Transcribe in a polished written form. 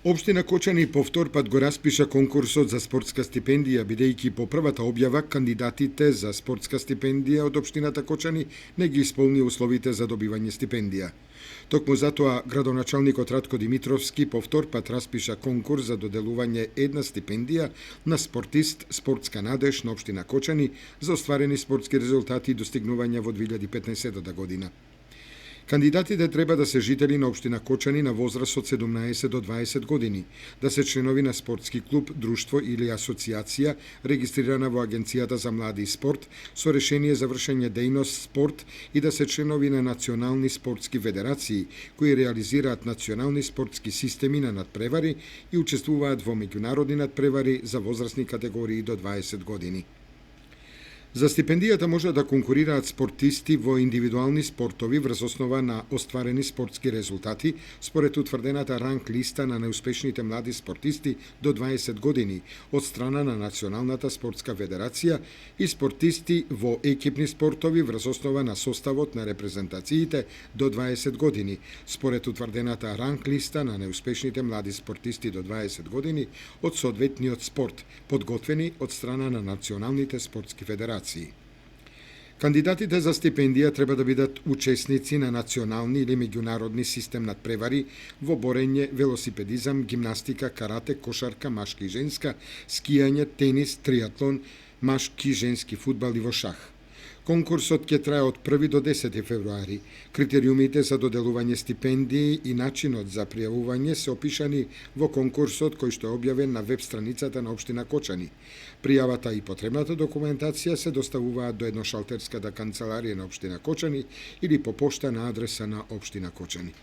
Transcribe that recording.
Општина Кочани повтор пат го распиша конкурсот за спортска стипендија, бидејќи по првата објава кандидатите за спортска стипендија од општината Кочани не ги исполнија условите за добивање стипендија. Токму затоа градоначалникот Ратко Димитровски повтор пат распиша конкурс за доделување една стипендија на спортист спортска надеж на општина Кочани за остварени спортски резултати и достигнувања во 2015 година. Кандидатите треба да се жители на општина Кочани на возраст од 17 до 20 години, да се членови на спортски клуб, друштво или асоциација регистрирана во Агенцијата за млади и спорт со решение за вршење дејност спорт и да се членови на национални спортски федерации кои реализираат национални спортски системи на надпревари и учествуваат во меѓународни надпревари за возрастни категории до 20 години. За стипендијата може да конкурираат спортисти во индивидуални спортови врз основа на остварени спортски резултати според утврдената ранг листа на најуспешните млади спортисти до 20 години од страна на Националната спортска федерација и спортисти во екипни спортови врз основа на составот на репрезентациите до 20 години според утврдената ранг листа на најуспешните млади спортисти до 20 години од соодветниот спорт, подготвени од страна на националните спортски федерации. Кандидатите за стипендија треба да бидат учесници на национални или меѓународни систем надпревари во борење, велосипедизам, гимнастика, карате, кошарка, машка и женска, скијање, тенис, триатлон, машки и женски фудбал и во шах. Конкурсот ќе трае од 1 до 10 февруари. Критериумите за доделување стипендии и начинот за пријавување се опишани во конкурсот кој што е објавен на веб страницата на општина Кочани. Пријавата и потребната документација се доставуваат до едношалтерската канцеларија на општина Кочани или по пошта на адреса на општина Кочани.